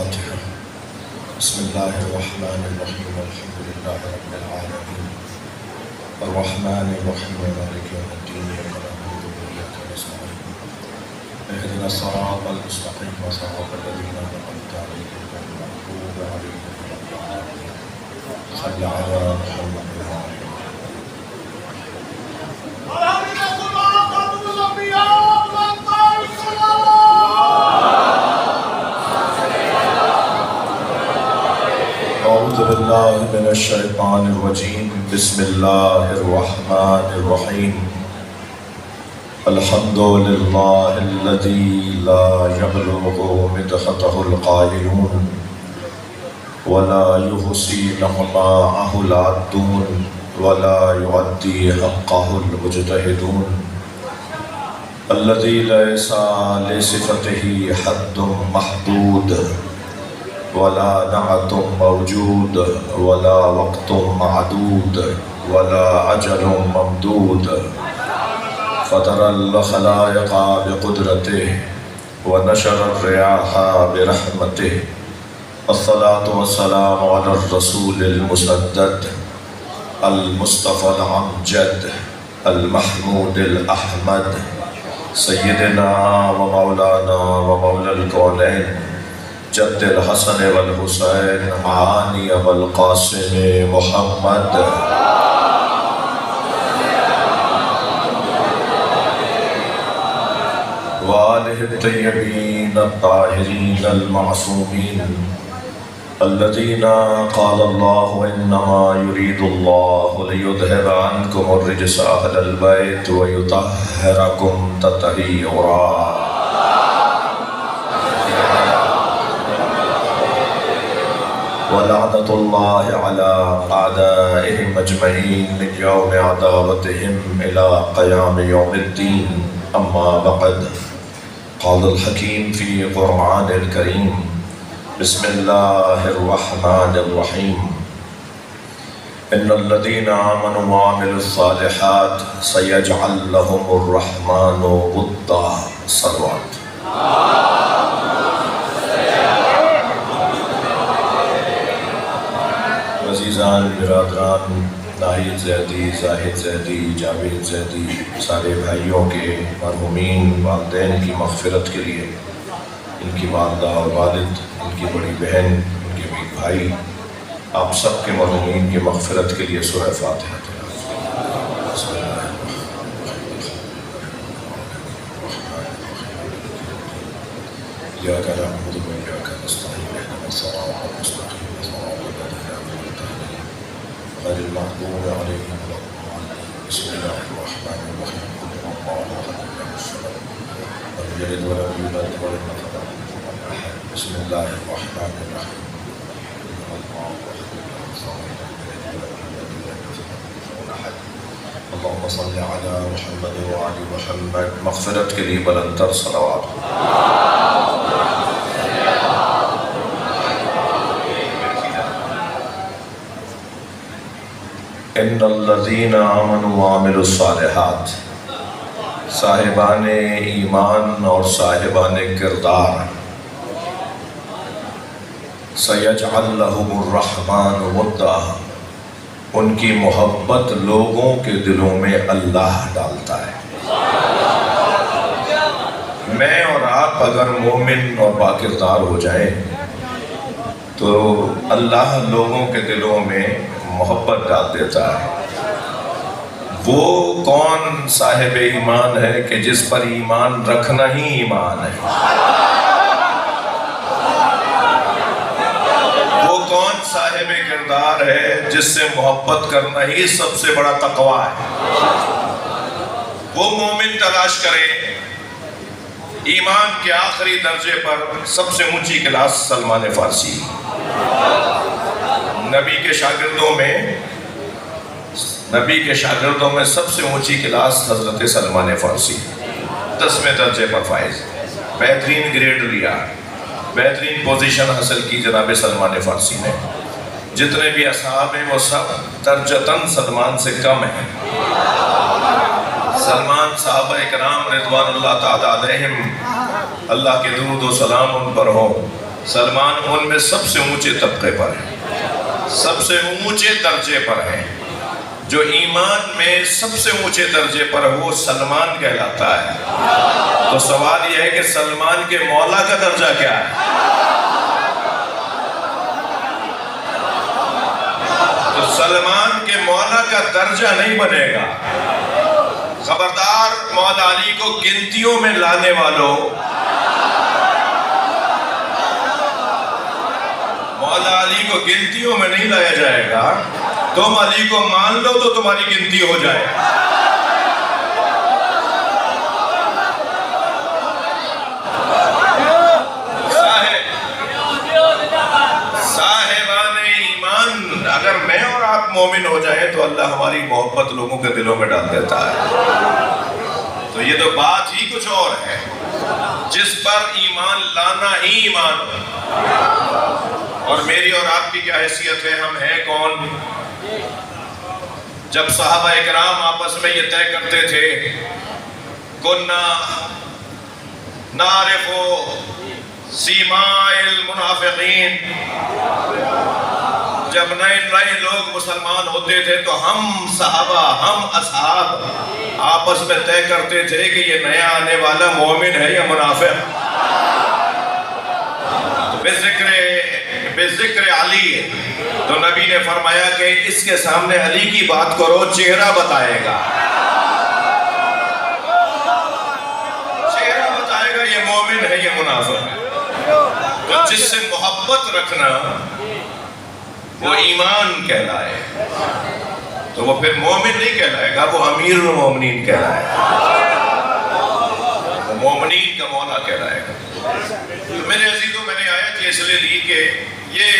الفاتحة. بسم الله الرحمن الرحيم. الحمد لله رب العالمين الرحمن الرحيم مالك يوم الدين. إياك نعبد وإياك نستعين اهدنا الصراط المستقيم صراط الذين أنعمت عليهم غير المغضوب عليهم ولا الضالين. صل على محمد وعلى أعوذ بالله من الشيطان الرجيم. بسم الله الرحمن الرحيم. الحمد لله الذي لا يبلغ مدحته القائلون ولا يحصي نعماءه العادون ولا يؤدي حقه المجتهدون. الذي ليس لصفته حد محدود ولا نعت موجود ولا وقت معدود ولا أجل ممدود. فطر الخلائق بقدرته ونشر الرياح برحمته. الصلاة والسلام على الرسول المسدد المصطفى الأمجد المحمود الأحمد سيدنا ومولانا ومولى الكونين جد الحسن والحسين معاني والقاسم محمد وآله الطيبين الطاهرين المعصومين الذين قال الله إنما يريد الله ليذهب عنكم الرجس أهل البيت ويطهركم تطهيرا. ولعنة الله على أعدائهم أجمعين من يوم عداوتهم إلى قيام يوم الدين. أما بعد، قال الحكيم في قرآن الكريم: بسم الله الرحمن الرحيم. إن الذين آمنوا وعملوا الصالحات سيجعل لهم الرحمن ودا. صلوات. عزیزان، برادران، ناہید زیدی، زاہد زیدی، جاوید زیدی، سارے بھائیوں کے مرحومین والدین کی مغفرت کے لیے، ان کی والدہ اور والد، ان کی بڑی بہن، ان کے بھی بھائی، آپ سب کے مرحومین کی مغفرت کے لیے سورہ فاتحہ تلاوت. إياك نعبد وإياك نستعين اهدنا الصراط المستقيم صراط الذين أنعمت عليهم غير المغضوب عليهم ولا الضالين. بسم الله الرحمن الرحيم. قل هو الله أحد الله الصمد لم يلد ولم يولد ولم يكن له كفوا أحد. بسم الله الرحمن الرحيم. قل هو الله أحد الله الصمد لم يلد ولم يولد ولم يكن له كفوا أحد. اللهم صل على محمد وعلى محمد. مغفرت کے لیے بلندتر صلوات. ان الذین آمنوا وعملوا الصالحات، صاحبان ایمان اور صاحبان کردار، سیجعل لہم الرحمن ودا، ان کی محبت لوگوں کے دلوں میں اللہ ڈالتا ہے. میں اور آپ اگر مومن اور باکردار ہو جائیں تو اللہ لوگوں کے دلوں میں محبت ڈال دیتا ہے. وہ کون صاحب ایمان ہے کہ جس پر ایمان رکھنا ہی ایمان ہے؟ وہ کون صاحب کردار ہے جس سے محبت کرنا ہی سب سے بڑا تقویٰ ہے؟ وہ مومن تلاش کرے. ایمان کے آخری درجے پر سب سے اونچی کلاس سلمان فارسی. نبی کے شاگردوں میں سب سے اونچی کلاس حضرت سلمان فارسی. 10ویں درجے پر فائز، بہترین گریڈ لیا، بہترین پوزیشن حاصل کی جناب سلمان فارسی نے. جتنے بھی اصحاب ہیں وہ سب درجتاً سلمان سے کم ہیں. سلمان صحابہ اکرام رضوان اللہ تعالیٰ علیہم، اللہ کے درود و سلام ان پر ہو، سلمان ان میں سب سے اونچے طبقے پر ہیں، سب سے اونچے درجے پر ہیں۔ جو ایمان میں سب سے اونچے درجے پر وہ سلمان کہلاتا ہے۔ تو سوال یہ ہے کہ سلمان کے مولا کا درجہ کیا ہے؟ تو سلمان کے مولا کا درجہ نہیں بنے گا۔ خبردار مولا علی کو گنتیوں میں لانے والوں، مولا علی کو گنتیوں میں نہیں لایا جائے گا۔ تم علی کو مان لو تو تمہاری گنتی ہو جائے۔ صاحبان ایمان، اگر میں اور آپ مومن ہو جائیں تو اللہ ہماری محبت لوگوں کے دلوں میں ڈال دیتا ہے۔ تو یہ تو بات ہی کچھ اور ہے، جس پر ایمان لانا ہی ایمان ہے۔ اور میری اور آپ کی کیا حیثیت ہے؟ ہم ہیں کون؟ جب صحابہ اکرام آپس میں یہ طے کرتے تھے، کُنّا نعرف سیماء المنافقین، جب نئے نئے لوگ مسلمان ہوتے تھے تو ہم صحابہ، ہم اصحاب آپس میں طے کرتے تھے کہ یہ نیا آنے والا مومن ہے یا منافق۔ بذکر علی، تو نبی نے فرمایا کہ اس کے سامنے علی کی بات کرو، چہرہ بتائے گا، چہرہ بتائے گا یہ مومن ہے یہ منافق ہے۔ تو جس سے محبت رکھنا وہ ایمان کہلائے، تو وہ پھر مومن نہیں کہلائے گا، وہ امیر المومنین کہلائے گا، وہ مومنین کا مولا کہلائے گا۔ تو میرے عزیزوں، میں نے آیت یہ اس لیے لی کہ یہ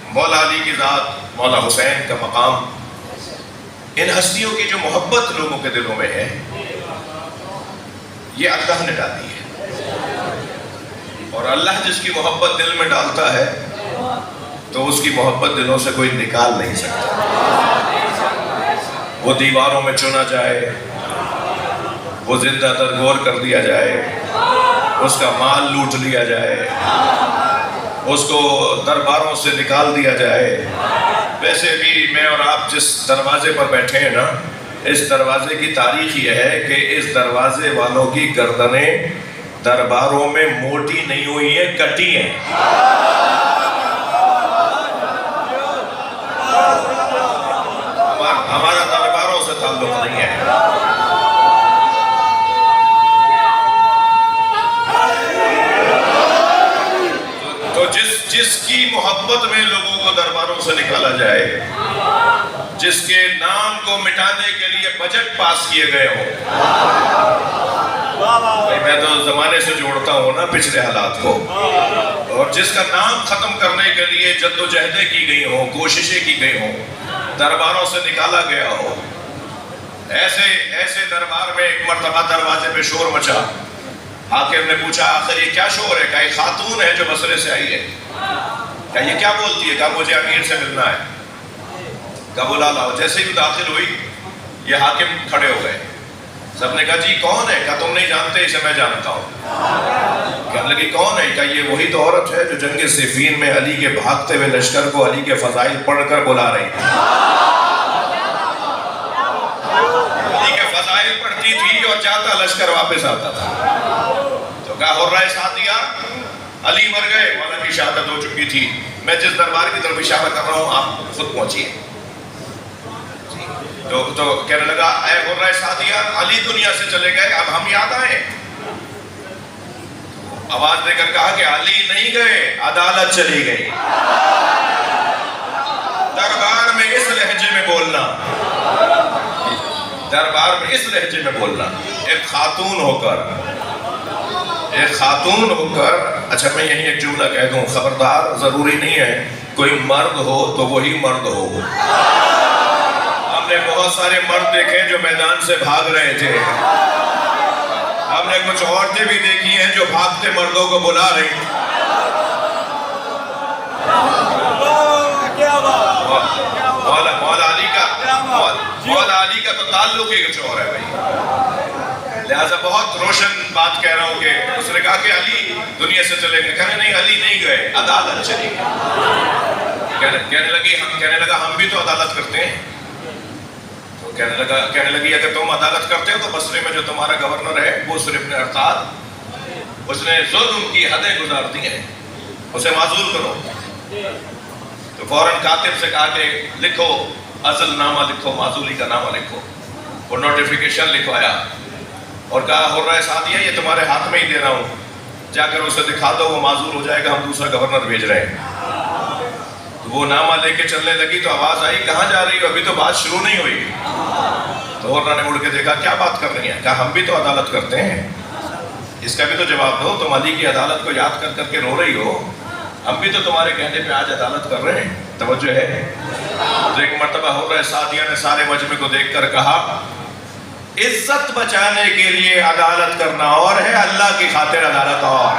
مولا علی کی ذات، مولا حسین کا مقام، ان ہستیوں کی جو محبت لوگوں کے دلوں میں ہے، یہ اللہ نے ڈالی ہے۔ اور اللہ جس کی محبت دل میں ڈالتا ہے تو اس کی محبت دلوں سے کوئی نکال نہیں سکتا۔ وہ دیواروں میں چنا جائے، وہ زندہ درگور کر دیا جائے، اس کا مال لوٹ لیا جائے، اس کو درباروں سے نکال دیا جائے، ویسے بھی میں اور آپ جس دروازے پر بیٹھے ہیں نا، اس دروازے کی تاریخ یہ ہے کہ اس دروازے والوں کی گردنیں درباروں میں موٹی نہیں ہوئی ہیں، کٹی ہیں۔ ہمارا درباروں سے تعلق نہیں ہے۔ تو جس کی محبت میں لوگوں کو درباروں سے نکالا جائے، جس کے نام کو مٹانے کے لیے بجٹ پاس کیے گئے ہوں، میں تو زمانے سے جوڑتا ہوں نا پچھلے حالات کو، اور جس کا نام ختم کرنے کے لیے جدوجہدیں کی گئی ہوں، کوششیں کی گئی ہوں، درباروں سے نکالا گیا ہو، ایسے دربار میں ایک مرتبہ دروازے پہ شور مچا۔ حاکم نے پوچھا آخر یہ کیا شور ہے؟ کہا یہ خاتون ہے جو بصرے سے آئی ہے۔ کہا یہ کیا بولتی ہے؟ کہا مجھے امیر سے ملنا ہے۔ کہا بلا لاؤ۔ جیسے ہی داخل ہوئی یہ حاکم کھڑے ہو گئے، سب نے کہا جی کون ہے؟ کہا تم نہیں جانتے، اسے میں جانتا ہوں۔ کہنے لگی کون ہے؟ کہا یہ وہی تو عورت ہے جو جنگ صفین میں علی کے بھاگتے ہوئے لشکر کو علی کے فضائل پڑھ کر بلا رہی تھی۔ علی کے فضائل پڑھتی تھی اور جاتا لشکر واپس آتا تھا۔ تو کہا حرہ سعدیہ، علی مر گئے، مولا کی شہادت ہو چکی تھی، میں جس دربار کی طرف اشارہ کر رہا ہوں آپ خود پہنچیے۔ تو کہنے لگا اے حرہ سعدیہ، علی دنیا سے چلے گئے، اب ہم یاد آئے؟ آواز دے کر کہا کہ علی نہیں گئے، عدالت چلی گئی۔ دربار میں اس لہجے میں بولنا، دربار میں اس لہجے میں بولنا، ایک خاتون ہو کر، اچھا میں یہیں ایک جملہ کہہ دوں، خبردار ضروری نہیں ہے کوئی مرد ہو تو وہی مرد ہو۔ ہم نے بہت سارے مرد دیکھے جو میدان سے بھاگ رہے تھے، ہم نے کچھ عورتیں بھی دیکھی ہیں جو بھاگتے مردوں کو بلا رہی ہیں۔ مولا علی کا تو تعلق ہی کچھ اور ہے بھائی، لہٰذا بہت روشن بات کہہ رہا ہوں کہ اس نے کہا کہ علی دنیا سے چلے گئے. کہنے نہیں علی نہیں گئے، عدالت چلی گئی. کہنے لگا ہم بھی تو عدالت کرتے ہیں. تو کہنے لگی اگر تم عدالت کرتے ہو تو بصرے میں جو تمہارا گورنر ہے بسر ابن ارطاد، اس نے ظلم کی حدیں گزار دی ہیں، اسے معزول کرو. تو فوراً کاتب سے کہا کہ لکھو عزل نامہ لکھو، معزولی کا نامہ لکھو. وہ نوٹیفیکیشن لکھوایا اور کہا حرہ سعدیہ یہ تمہارے ہاتھ میں ہی دے رہا ہوں، جا کر اسے دکھا دو، وہ معزول ہو جائے گا، ہم دوسرا گورنر بھیج رہے ہیں. تو وہ نامہ لے کے چلنے لگی تو آواز آئی کہاں جا رہی ہو، ابھی تو بات شروع نہیں ہوئی. تو حرہ نے مڑ کے دیکھا کیا بات کر رہی ہیں؟ کہا ہم بھی تو عدالت کرتے ہیں، اس کا بھی تو جواب دو. تم علی کی عدالت کو یاد کر کر کے رو رہی ہو، ہم بھی تو تمہارے کہنے پہ آج عدالت کر رہے ہیں. توجہ ہے؟ تو ایک مرتبہ حرہ سعدیہ نے سارے مجمع کو دیکھ کر کہا عزت بچانے کے لیے عدالت کرنا اور ہے، اللہ کی خاطر عدالت اور.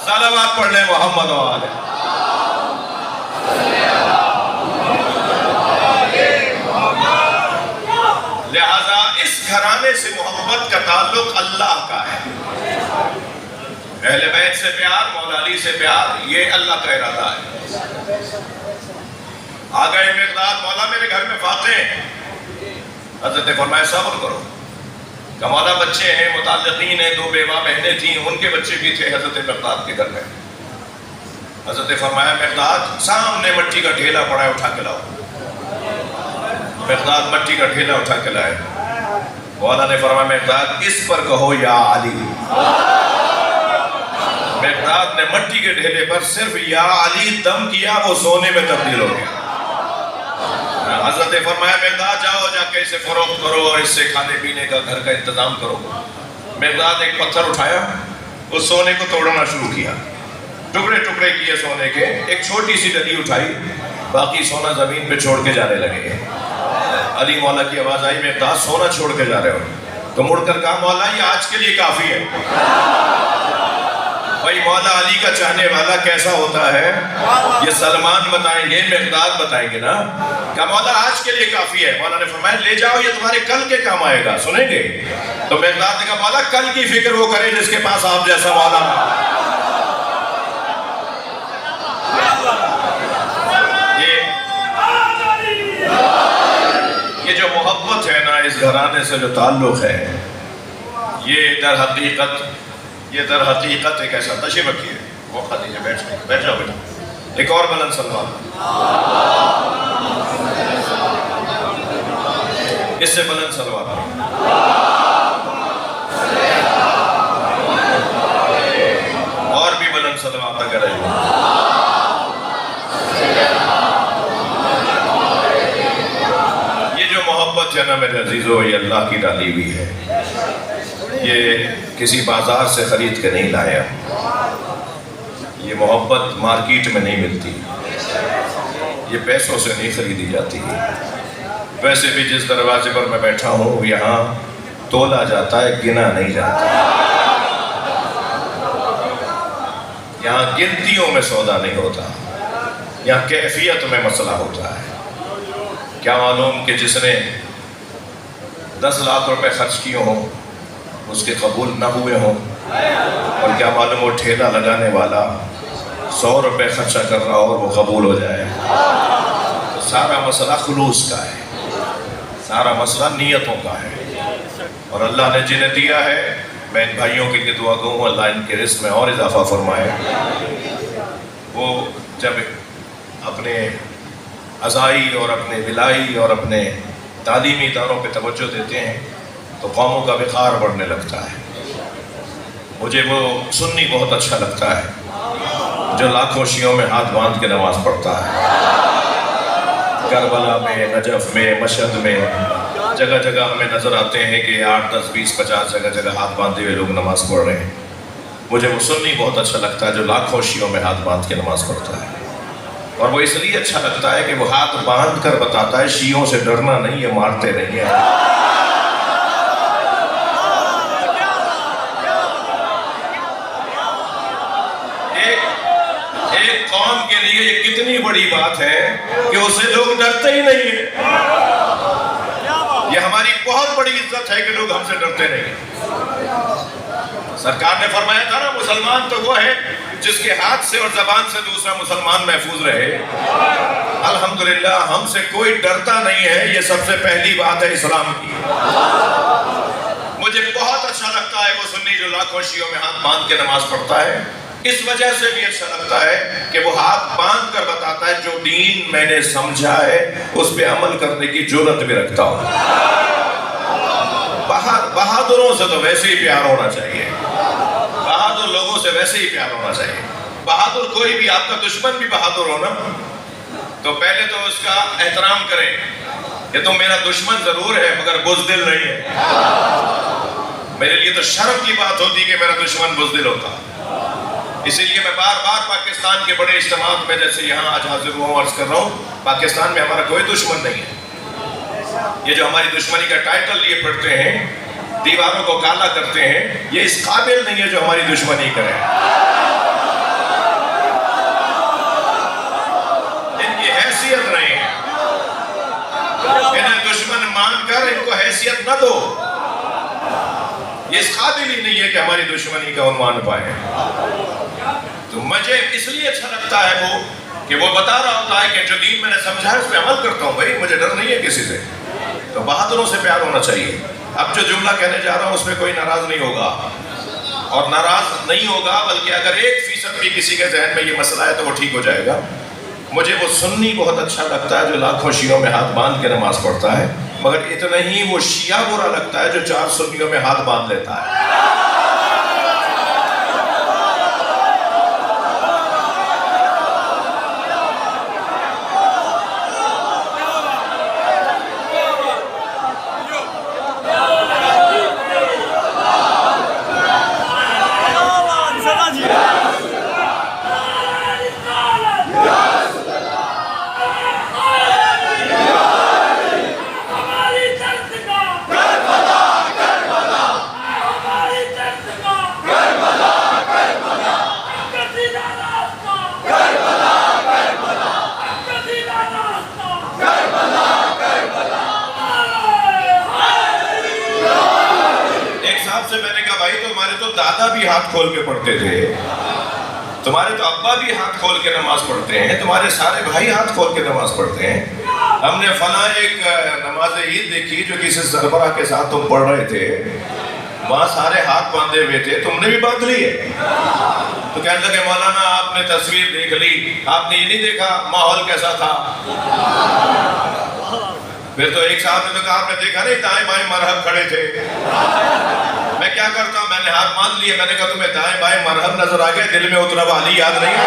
صلوات پڑھ لیں محمد و آلہ. لہذا اس گھرانے سے محبت کا تعلق اللہ کا ہے. اہل بیت سے پیار، مولا علی سے پیار، یہ اللہ کا ارادہ ہے. آ گئے مقداد، مولا میرے گھر میں فاتح ہیں. حضرت نے فرمایا صبر کرو. کہ مولا بچے ہیں، متعلقین ہیں، 2 بیوہ بہنیں تھیں، ان کے بچے بھی تھے حضرت مقداد کے گھر میں. حضرت نے فرمایا مقداد سامنے مٹی کا ڈھیلا پڑا ہے، اٹھا کے لاؤ. مقداد مٹی کا ڈھیلا اٹھا کے لائے. مولا نے فرمایا مقداد اس پر کہو یا علی. مقداد نے مٹی کے ڈھیلے پر صرف یا علی دم کیا، وہ سونے میں تبدیل ہو گیا. حضرت نے فرمایا مقداد جاؤ، جا کے اسے فروخت کرو اور اس سے کھانے پینے کا گھر کا انتظام کرو. مقداد ایک پتھر اٹھایا، اس سونے کو توڑنا شروع کیا، ٹکڑے ٹکڑے کیے سونے کے. ایک چھوٹی سی ڈلی اٹھائی، باقی سونا زمین پہ چھوڑ کے جانے لگے. علی مولا کی آواز آئی مقداد سونا چھوڑ کے جا رہے ہو؟ تو مڑ کر کہا مولا یہ آج کے لیے کافی ہے. بھائی مولا علی کا چاہنے والا کیسا ہوتا ہے یہ سلمان بتائیں گے، مقداد بتائیں گے نا. کہ مولا آج کے لیے کافی ہے. مولا نے فرمایا لے جاؤ، یہ تمہارے کل کے کام آئے گا. سنیں گے؟ تو مقداد نے کہا مولا کل کی فکر وہ کرے جس کے پاس آپ جیسا مولا. یہ جو محبت ہے نا، اس گھرانے سے جو تعلق ہے، یہ در حقیقت ایک ایسا. تشریف رکھیے، موقع دیجیے، بیٹھ جاؤ بیٹا. ایک اور بلند صلوات، اس سے بلند صلوات. اور بھی بلند صلوات اگر ہے. یہ جو محبت ہے نا میرے عزیزو، یہ اللہ کی ڈالی ہوئی ہے. یہ کسی بازار سے خرید کے نہیں لایا. یہ محبت مارکیٹ میں نہیں ملتی، یہ پیسوں سے نہیں خریدی جاتی. ویسے بھی جس دروازے پر میں بیٹھا ہوں یہاں تولا جاتا ہے، گنا نہیں جاتا. یہاں گنتیوں میں سودا نہیں ہوتا، یہاں کیفیت میں مسئلہ ہوتا ہے. کیا معلوم کہ جس نے 10 لاکھ روپے خرچ کیے ہوں اس کے قبول نہ ہوئے ہوں، اور کیا معلوم وہ ٹھیلا لگانے والا 100 روپے خرچہ کر رہا اور وہ قبول ہو جائے. تو سارا مسئلہ خلوص کا ہے، سارا مسئلہ نیتوں کا ہے. اور اللہ نے جنہیں دیا ہے، میں ان بھائیوں کے لیے دعا کروں اللہ ان کے رزق میں اور اضافہ فرمائے. وہ جب اپنے عزائی اور اپنے ولائی اور اپنے تعلیمی اداروں پہ توجہ دیتے ہیں تو قوموں کا وقار بڑھنے لگتا ہے. مجھے وہ سنی بہت اچھا لگتا ہے جو لاکھوں شیعوں میں ہاتھ باندھ کے نماز پڑھتا ہے. کربلا میں، نجف میں، مشہد میں جگہ جگہ ہمیں نظر آتے ہیں کہ 8، 10، 20، 50 جگہ جگہ ہاتھ باندھے ہوئے لوگ نماز پڑھ رہے ہیں. مجھے وہ سنی بہت اچھا لگتا ہے جو لاکھوں شیعوں میں ہاتھ باندھ کے نماز پڑھتا ہے. اور وہ اس لیے اچھا لگتا ہے کہ وہ ہاتھ باندھ کر بتاتا ہے شیعوں سے ڈرنا نہیں ہے، مارتے نہیں ہیں. ایک قوم کے لیے یہ کتنی بڑی بات ہے کہ اسے لوگ ڈرتے ہی نہیں ہیں. یہ ہماری بہت بڑی عزت ہے کہ لوگ ہم سے ڈرتے نہیں۔ سرکار نے فرمایا تھا نا، مسلمان تو وہ ہے جس کے ہاتھ سے اور زبان سے دوسرا مسلمان محفوظ رہے۔ الحمدللہ ہم سے کوئی ڈرتا نہیں ہے، یہ سب سے پہلی بات ہے اسلام کی۔ مجھے بہت اچھا لگتا ہے وہ سنی جو لاکھوں شیعوں میں ہاتھ باندھ کے نماز پڑھتا ہے، اس وجہ سے بھی اچھا لگتا ہے کہ وہ ہاتھ باندھ کر بتاتا ہے جو دین میں نے سمجھا ہے اس پہ عمل کرنے کی جرأت بھی رکھتا ہوں۔ بہادروں سے تو ویسے ہی پیار ہونا چاہیے، بہادر لوگوں سے ویسے ہی پیار ہونا چاہیے۔ بہادر کوئی بھی، آپ کا دشمن بھی بہادر ہو نا، تو پہلے تو اس کا احترام کریں کہ تم میرا دشمن ضرور ہے مگر بزدل نہیں ہے۔ میرے لیے تو شرم کی بات ہوتی کہ میرا دشمن بزدل ہوتا۔ اسی لیے میں بار بار پاکستان کے بڑے اجتماعات میں، جیسے یہاں آج حاضر ہوں عرض کر رہا ہوں، پاکستان میں ہمارا کوئی دشمن نہیں ہے۔ یہ جو ہماری دشمنی کا ٹائٹل لیے پڑھتے ہیں، دیواروں کو کالا کرتے ہیں، یہ اس قابل نہیں ہے جو ہماری دشمنی کرے۔ ان کی حیثیت نہیں ہے، انہیں دشمن مان کر ان کو حیثیت نہ دو۔ یہ اس قابل ہی نہیں ہے کہ ہماری دشمنی کا عنوان پائے۔ تو مجھے اس لیے اچھا لگتا ہے کہ وہ بتا رہا ہوتا ہے کہ جو دین میں نے سمجھا ہے اس پہ عمل کرتا ہوں۔ بھائی مجھے ڈر نہیں ہے کسی سے، تو بہادروں سے پیار ہونا چاہیے۔ اب جو جملہ کہنے جا رہا ہوں اس میں کوئی ناراض نہیں ہوگا، اور ناراض نہیں ہوگا بلکہ اگر 1% بھی کسی کے ذہن میں یہ مسئلہ ہے تو وہ ٹھیک ہو جائے گا۔ مجھے وہ سنی بہت اچھا لگتا ہے جو لاکھوں شیعوں میں ہاتھ باندھ کے نماز پڑھتا ہے، مگر اتنا ہی وہ شیعہ برا لگتا ہے جو 4 سنیوں میں ہاتھ باندھ لیتا ہے۔ دادا بھی ہاتھ کھول کے پڑھتے تھے، تمہارے تو ابا بھی ہاتھ کھول کے نماز پڑھتے ہیں، تمہارے سارے بھائی ہاتھ کھول کے نماز پڑھتے ہیں۔ ہم نے فلاں ایک نماز عید دیکھی جو کسی سربراہ کے ساتھ تم پڑھ رہے تھے، وہاں سارے ہاتھ باندھے ہوئے تھے، تم نے بھی باندھ لی ہے؟ تو کہنے لگے مولانا آپ نے تصویر دیکھ لی، آپ نے یہ نہیں دیکھا ماحول کیسا تھا؟ پھر تو ایک صاحب نے تو کہا آپ نے دیکھا نہیں دائیں بائیں مرہب کھڑے تھے۔ میں کیا کرتا ہوں، میں نے ہاتھ باندھ لیے، میں نے کہا تمہیں دائیں بائیں مرہب نظر آ گئے، دل میں اتنا والی یاد نہیں ہے؟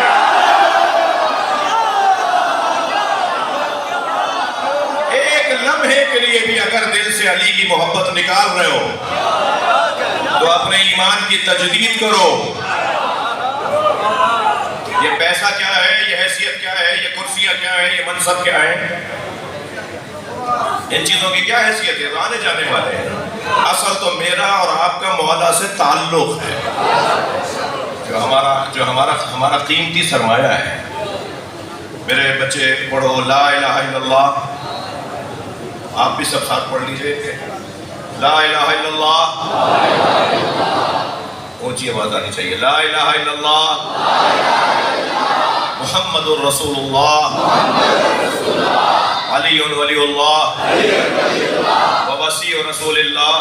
ایک لمحے کے لیے بھی اگر دل سے علی کی محبت نکال رہے ہو تو اپنے ایمان کی تجدید کرو۔ یہ پیسہ کیا ہے، یہ حیثیت کیا ہے، یہ کرسیاں کیا ہے، یہ منصب کیا ہے، ان چیزوں کی کیا حیثیت ہے؟ آنے جانے والے ہیں۔ اصل تو میرا اور آپ کا مولا سے تعلق ہے، جو ہمارا قیمتی سرمایہ ہے۔ میرے بچے پڑھو لا الہ الا اللہ، آپ بھی سب ساتھ پڑھ لیجئے لا الہ الا اللہ، اونچی آواز آنی چاہیے، لا الہ الا اللہ محمد الرسول اللہ علی ولی اللہ ووصی رسول اللہ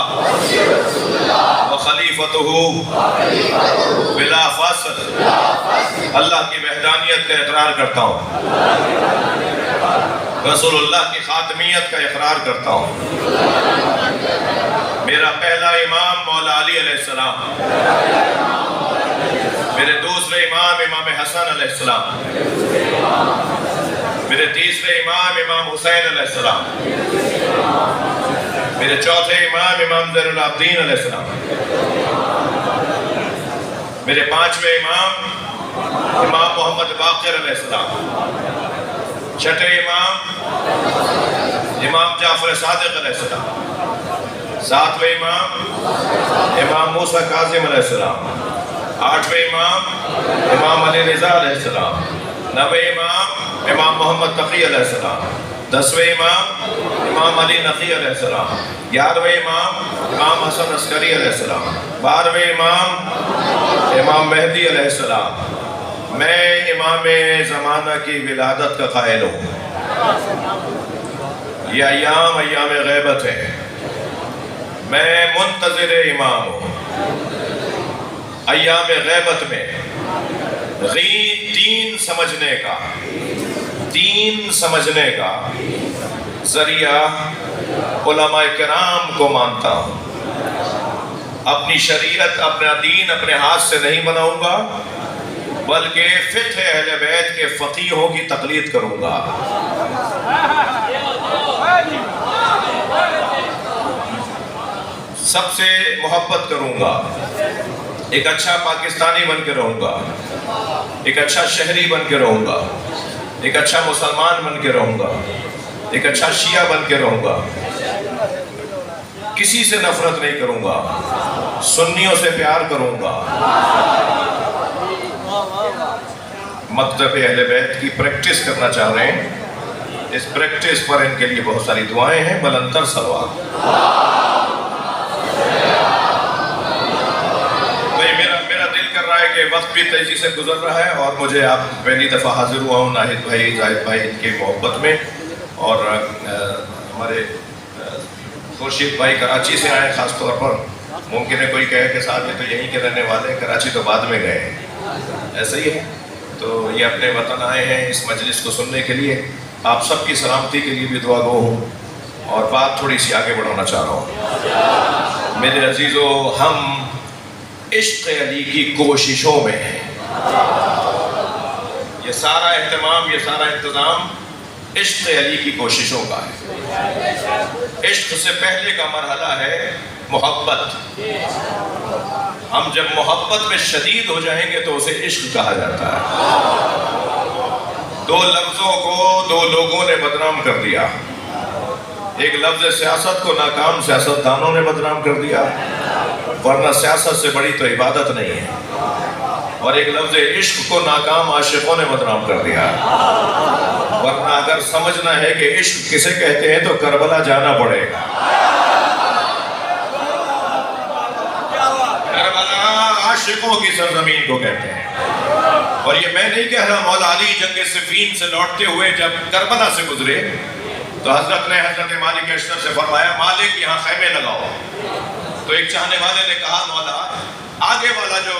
وخلیفتہ بلا فاصل۔ اللہ کی وحدانیت کا اقرار کرتا ہوں، رسول اللہ کی خاتمیت کا اقرار کرتا ہوں۔ میرا پہلا امام مولا علی علیہ السلام، میرے دوسرے امام امام حسن علیہ السلام، میرے تیسرے امام امام حسین علیہ السلام، میرے چوتھے امام امام زین العابدین علیہ السلام، میرے پانچویں امام امام محمد باقر علیہ السلام، چھٹے امام امام جعفر صادق علیہ السلام، ساتویں امام امام موسیٰ کاظم علیہ السلام، آٹھویں امام امام علی رضا علیہ السلام، نویں امام امام محمد تقی علیہ السلام، 10ویں امام امام علی نقی علیہ السلام، 11ویں امام امام حسن عسکری علیہ السلام، 12ویں امام امام مہدی علیہ السلام۔ میں امام زمانہ کی ولادت کا قائل ہوں۔ یہ ایام غیبت ہے، میں منتظر امام ہوں۔ ایام غیبت میں دین سمجھنے کا ذریعہ علماء کرام کو مانتا ہوں۔ اپنی شریعت، اپنا دین اپنے ہاتھ سے نہیں بناؤں گا، بلکہ فقہ اہل بیت کے فقیہوں کی تقلید کروں گا۔ سب سے محبت کروں گا، ایک اچھا پاکستانی بن کے رہوں گا، ایک اچھا شہری بن کے رہوں گا، ایک اچھا مسلمان بن کے رہوں گا، ایک اچھا شیعہ بن کے رہوں گا۔ کسی سے نفرت نہیں کروں گا، سنیوں سے پیار کروں گا۔ مکتب اہل بیت کی پریکٹس کرنا چاہ رہے ہیں، اس پریکٹس پر ان کے لیے بہت ساری دعائیں ہیں۔ بلندر سلوات۔ میرا دل کر رہا ہے کہ وقت بھی تیزی سے گزر رہا ہے، اور مجھے آپ پہلی دفعہ حاضر ہوا ہوں ناہید بھائی، زاہد بھائی، ان کی محبت میں، اور ہمارے خورشید بھائی کراچی سے آئے خاص طور پر۔ ممکن ہے کوئی کہے کہ صاحب یہ تو یہیں کے رہنے والے ہیں، کراچی تو بعد میں گئے ہیں، ایسا ہی ہے۔ تو یہ اپنے وطن آئے ہیں اس مجلس کو سننے کے لیے۔ آپ سب کی سلامتی کے لیے بھی دعا گو ہوں، اور بات تھوڑی سی آگے بڑھانا چاہ رہا ہوں۔ میرے عزیزو، ہم عشق علی کی کوششوں میں ہیں۔ یہ سارا اہتمام، یہ سارا انتظام عشق علی کی کوششوں کا ہے۔ عشق سے پہلے کا مرحلہ ہے محبت۔ ہم جب محبت میں شدید ہو جائیں گے تو اسے عشق کہا جاتا ہے۔ دو لفظوں کو دو لوگوں نے بدنام کر دیا۔ ایک لفظ سیاست کو ناکام سیاستدانوں نے بدنام کر دیا، ورنہ سیاست سے بڑی تو عبادت نہیں ہے۔ اور ایک لفظ عشق کو ناکام عاشقوں نے بدنام کر دیا، ورنہ اگر سمجھنا ہے کہ عشق کسے کہتے ہیں تو کربلا جانا پڑے گا۔ کربلا عاشقوں کی سرزمین کو کہتے ہیں۔ اور یہ میں نہیں کہہ رہا، مولا علی جنگ صفین سے لوٹتے ہوئے جب کربلا سے گزرے تو حضرت نے حضرت مالک اشرف سے فرمایا، مالک یہاں خیمے لگاؤ۔ تو ایک چاہنے والے نے کہا، مولا آگے والا جو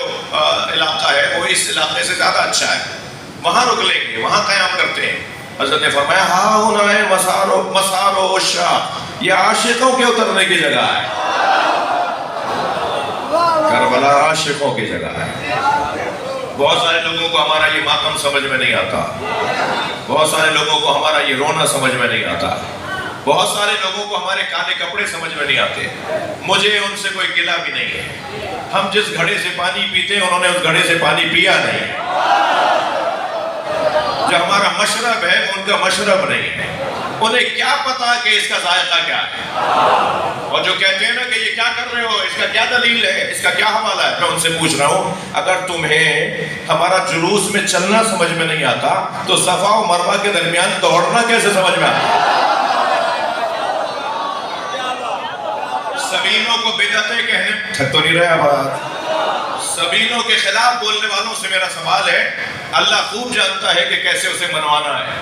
علاقہ ہے وہ اس علاقے سے زیادہ اچھا ہے، وہاں رک لیں گے، وہاں قیام کرتے ہیں۔ حضرت نے فرمایا، ہاں ہونا ہے مسار و عشاق، یہ عاشقوں کے اترنے کی جگہ ہے۔ کربلا عاشقوں کی جگہ ہے۔ بہت سارے لوگوں کو ہمارا یہ ماتم سمجھ میں نہیں آتا، بہت سارے لوگوں کو ہمارا یہ رونا سمجھ میں نہیں آتا، بہت سارے لوگوں کو ہمارے کالے کپڑے سمجھ میں نہیں آتے۔ مجھے ان سے کوئی گلہ بھی نہیں ہے۔ ہم جس گھڑے سے پانی پیتے ہیں انہوں نے اس گھڑے سے پانی پیا نہیں۔ جو ہمارا مشرب ہے وہ ان کا مشرب نہیں ہے۔ انہیں کیا پتا کہ اس کا ذائقہ کیا ہے؟ اور جو کہتے ہیں نا کہ یہ کیا کر رہے ہو، اس کا کیا دلیل ہے، اس کا کیا حوالہ ہے، میں ان سے پوچھ رہا ہوں، اگر تمہیں ہمارا جلوس میں چلنا سمجھ میں نہیں آتا تو صفا و مروہ کے درمیان دوڑنا کیسے سمجھ میں آتا؟ سبیلوں کو بدعتیں کہنے تھک تو نہیں رہا بات۔ سبیلوں کے خلاف بولنے والوں سے میرا سوال ہے، اللہ خوب جانتا ہے کہ کیسے اسے منوانا ہے۔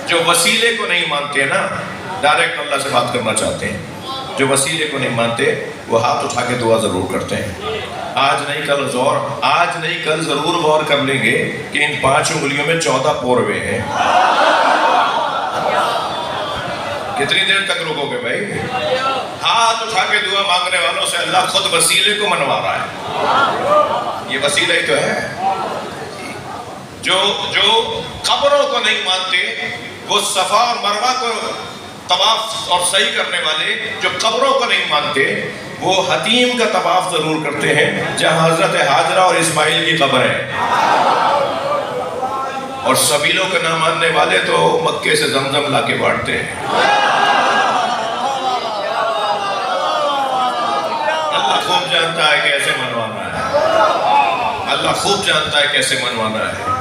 جو وسیلے کو نہیں مانتے نا، ڈائریکٹ اللہ سے بات کرنا چاہتے ہیں۔ جو وسیلے کو نہیں مانتے وہ ہاتھ اٹھا کے دعا ضرور کرتے ہیں۔ آج نہیں کل ضرور غور کر لیں گے کہ ان 5 انگلیوں میں 14 پوروے ہیں۔ کتنی دیر تک رکو گے بھائی؟ ہاتھ اٹھا کے دعا مانگنے والوں سے اللہ خود وسیلے کو منوا رہا ہے۔ یہ وسیلہ ہی تو ہے۔ جو قبروں کو نہیں مانتے وہ صفا اور مروہ کو طواف اور صحیح کرنے والے، جو قبروں کو نہیں مانتے وہ حتیم کا طواف ضرور کرتے ہیں جہاں حضرت ہاجرہ اور اسماعیل کی قبر ہے۔ اور سبیلوں کے نہ ماننے والے تو مکے سے زمزم لا کے بانٹتے ہیں۔ اللہ خوب جانتا ہے کیسے منوانا ہے، اللہ خوب جانتا ہے کیسے منوانا ہے۔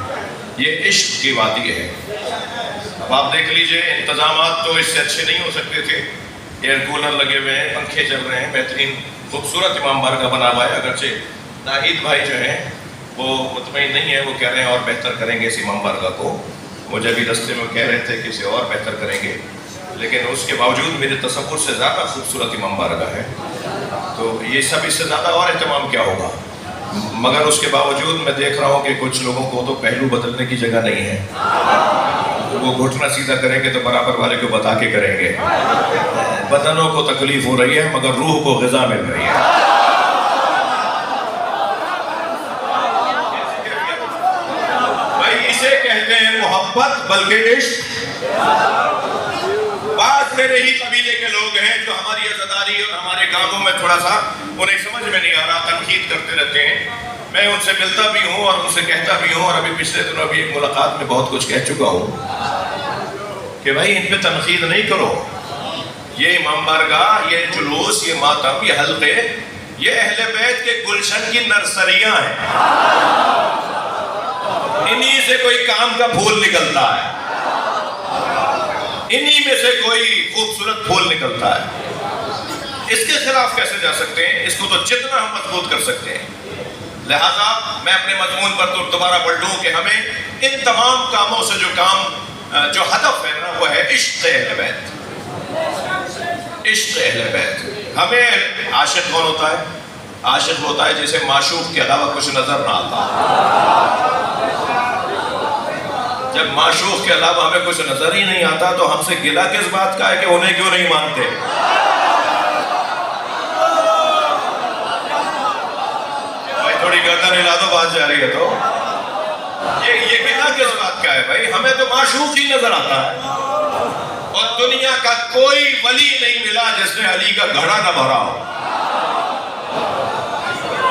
یہ عشق کی وادی ہے۔ اب آپ دیکھ لیجئے انتظامات تو اس سے اچھے نہیں ہو سکتے تھے، ایئر کولر لگے ہوئے ہیں، پنکھے چل رہے ہیں، بہترین خوبصورت امام بارگاہ بنا ہوا ہے، اگرچہ ناہید بھائی جو ہیں وہ مطمئن نہیں ہے، وہ کہہ رہے ہیں اور بہتر کریں گے اس امام بارگاہ کو، مجھے ابھی رستے میں کہہ رہے تھے کہ اسے اور بہتر کریں گے، لیکن اس کے باوجود میرے تصور سے زیادہ خوبصورت امام بارگاہ ہے، تو یہ سب اس سے زیادہ اور اہتمام کیا ہوگا، مگر اس کے باوجود میں دیکھ رہا ہوں کہ کچھ لوگوں کو تو پہلو بدلنے کی جگہ نہیں ہے، وہ گھٹنا سیدھا کریں گے تو برابر والے کو بتا کے کریں گے، بدنوں کو تکلیف ہو رہی ہے مگر روح کو غذا مل رہی ہے۔ بھائی اسے کہتے ہیں محبت بلکہ عشق۔ بعض میرے ہی قبیلے کے لوگ ہیں جو ہماری عزاداری اور ہمارے کاموں میں تھوڑا سا انہیں سمجھ میں نہیں آ رہا، تنقید کرتے رہتے ہیں، میں ان سے ملتا بھی ہوں اور ان سے کہتا بھی ہوں، اور ابھی پچھلے دنوں بھی ایک ملاقات میں بہت کچھ کہہ چکا ہوں کہ بھائی ان پہ تنقید نہیں کرو، یہ امام بارگاہ، یہ جلوس، یہ ماتم، یہ حلقے، یہ اہل بیت کے گلشن کی نرسریاں ہیں، انہی سے کوئی کام کا پھول نکلتا ہے، انہی میں سے کوئی خوبصورت پھول نکلتا ہے، اس کے خلاف کیسے جا سکتے ہیں؟ اس کو تو جتنا ہم مضبوط کر سکتے ہیں۔ لہذا میں اپنے مضمون پر تو دوبارہ بڑھ لوں کہ ہمیں ان تمام کاموں سے جو ہدف ہے نا وہ ہے عشق اہل بیت، عشق اہل بیت۔ ہمیں عاشق کون ہوتا ہے؟ عاشق ہوتا ہے جسے معشوق کے علاوہ کچھ نظر نہ آتا۔ جب معشوق کے علاوہ ہمیں کچھ نظر ہی نہیں آتا تو ہم سے گلہ کس بات کا ہے کہ انہیں کیوں نہیں مانتے؟ بھائی تھوڑی گردن ہلا دو، بات جا رہی ہے تو یہ گلہ کس بات کا ہے؟ بھائی ہمیں تو معشوق ہی نظر آتا ہے، اور دنیا کا کوئی ولی نہیں ملا جس نے علی کا گھڑا نہ بھرا ہو،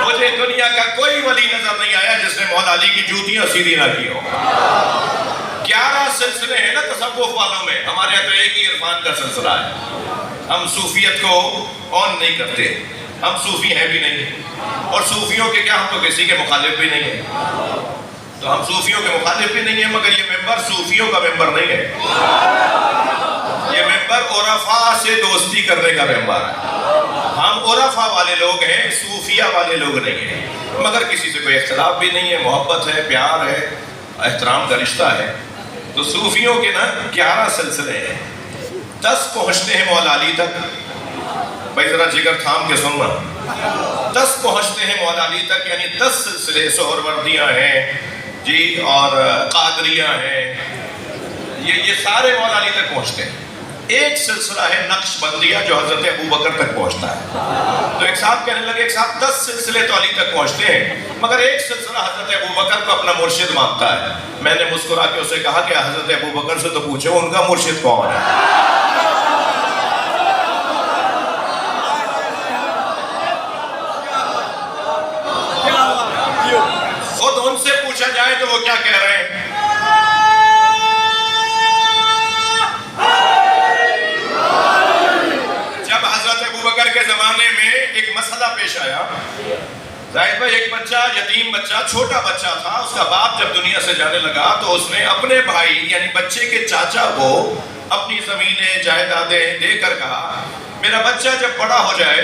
مجھے دنیا کا کوئی ولی نظر نہیں آیا جس نے مولا علی کی جوتیاں سیدھی نہ کی ہو۔ 11 سلسلے ہیں نا تصوف والوں میں، ہمارے یہاں تو ایک ہی عرفان کا سلسلہ ہے، ہم صوفیت کو آن نہیں کرتے، ہم صوفی ہیں بھی نہیں، اور صوفیوں کے کیا، ہم تو کسی کے مخالف بھی نہیں ہیں، تو ہم صوفیوں کے مخالف بھی نہیں ہیں، مگر یہ ممبر صوفیوں کا ممبر نہیں ہے، یہ ممبر عرفاء سے دوستی کرنے کا ممبر ہے، ہم عرفاء والے لوگ ہیں، صوفیہ والے لوگ نہیں ہیں، مگر کسی سے کوئی اختلاف بھی نہیں ہے، محبت ہے، پیار ہے، احترام کا رشتہ ہے۔ تو صوفیوں کے نا 11 سلسلے ہیں، 10 پہنچتے ہیں مولا علی تک، بھائی ذرا جگر تھام کے سننا، 10 پہنچتے ہیں مولا علی تک، یعنی 10 سلسلے، سہروردیاں ہیں جی، اور قادریاں ہیں، یہ سارے مولا علی تک پہنچتے ہیں۔ ایک سلسلہ ہے نقش بندیہ جو حضرت ابو بکر تک پہنچتا ہے، تو ایک صاحب کہنے لگے ایک صاحب 10 سلسلے تو علی تک پہنچتے ہیں، مگر ایک سلسلہ حضرت ابو بکر کو اپنا مرشد مانتا ہے۔ میں نے مسکرا کے اسے کہا کہ حضرت ابو بکر سے تو پوچھو ان کا مرشد کون ہے۔ خود ان سے پوچھا جائے تو وہ کیا کہہ رہے ہیں؟ جب حضرت ابو بکر کے زمانے میں ایک مسئلہ پیش آیا، ظاہر بھائی ایک بچہ، یتیم بچہ، چھوٹا بچہ تھا، اس کا باپ جب دنیا سے جانے لگا تو اس نے اپنے بھائی یعنی بچے کے چاچا کو اپنی زمینیں جائیدادیں دے کر کہا میرا بچہ جب بڑا ہو جائے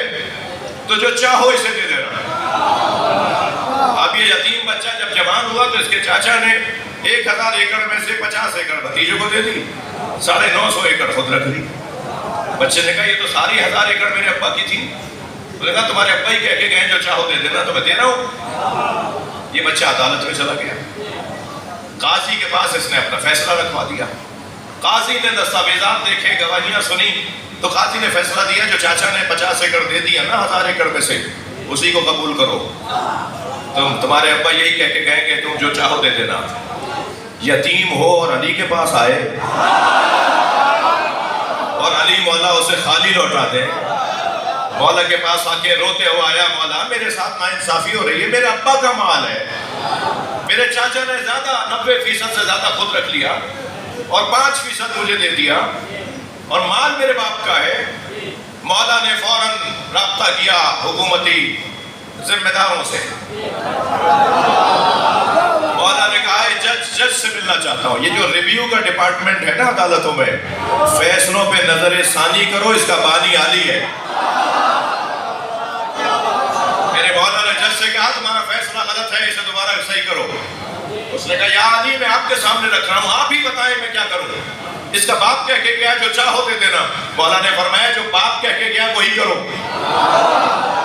تو جو چاہو اسے دے دینا۔ اب یہ یتیم بچہ جب جوان ہوا تو اس کے چاچا نے 1000 ایکڑ میں سے 50 ایکڑ بھتیجے کو دے دی، 950 ایکڑ خود رکھ لی۔ بچے نے کہا یہ تو ساری 1000 ایکڑ میرے ابا کی تھی، تو نے کہا تمہارے ابا ہی کہہ کے گئے جو چاہو دے دینا، تو میں دے رہا ہوں۔ یہ بچہ عدالت میں چلا گیا، قاضی کے پاس اس نے اپنا فیصلہ رکھوا دیا، قاضی نے دستاویزات دیکھے، گواہیاں سنی، تو قاضی نے فیصلہ دیا جو چاچا نے 50 ایکڑ دے دیا نا 1000 ایکڑ میں سے، اسی کو قبول کرو، تمہارے ابا یہی کہہ کے گئے کہ تم جو چاہو دے دینا۔ یتیم ہو اور علی کے پاس آئے اور علی مولا اسے خالی لوٹا دے، مولا کے پاس آ کے روتے ہوا آیا مولا میرے ساتھ ناانصافی ہو رہی ہے، میرے ابا کا مال ہے، میرے چاچا نے 90% سے زیادہ خود رکھ لیا اور 5% مجھے دے دیا اور مال میرے باپ کا ہے۔ مولا نے فوراً رابطہ کیا حکومتی ذمہ داروں سے، مولا نے کہا جج سے مل ملنا چاہتا ہوں. یہ جو ریویو کا ڈپارٹمنٹ ہے نا عدالتوں میں، فیصلوں پہ نظر ثانی کرو، اس کا بانی عالی ہے. میرے مولا نے جج سے کہا تمہارا فیصلہ غلط ہے، اسے دوبارہ صحیح کرو. اس نے کہا یا علی میں آپ کے سامنے رکھ رہا ہوں، آپ ہی بتائیں میں کیا کروں. اس کا باپ کہہ کے گیا جو چاہو دے دینا. مولا نے فرمایا جو باپ کہہ کے گیا وہی کرو.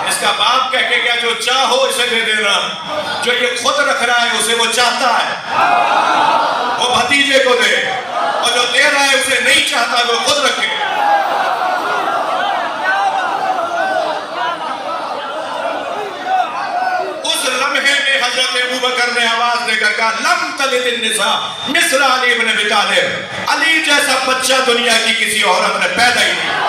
اس کا باپ کہہ کے گیا جو چاہو اسے دے دینا. جو یہ خود رکھ رہا ہے اسے وہ چاہتا ہے وہ بھتیجے کو دے، اور جو دے رہا ہے اسے نہیں چاہتا وہ خود رکھے. اس لمحے میں حضرت ابوبکر نے آواز دے کر کہا لم تلد النساء مثل علی بن ابی طالب. علی جیسا بچہ دنیا کی کسی عورت نے پیدا ہی نہیں.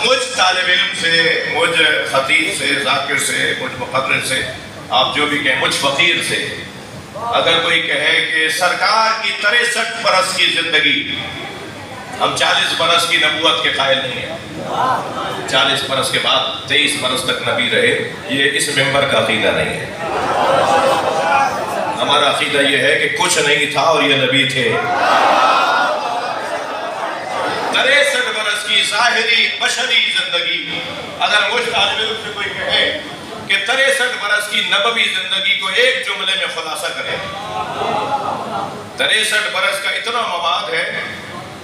مجھ طالب علم سے، مجھ خطیب سے، ذاکر سے، مجھ مقرر سے، آپ جو بھی کہیں، مجھ فقیر سے اگر کوئی کہے کہ سرکار کی 63 برس کی زندگی، ہم 40 برس کی نبوت کے قائل نہیں ہیں، 40 برس کے بعد 23 برس تک نبی رہے، یہ اس ممبر کا عقیدہ نہیں ہے. ہمارا عقیدہ یہ ہے کہ کچھ نہیں تھا اور یہ نبی تھے. 63 برس کی ظاہری بشری زندگی، اگر مجھ طالب علم سے کوئی کہے کہ 63 برس کی نبوی زندگی کو ایک جملے میں خلاصہ کرے، 63 برس کا اتنا مواد ہے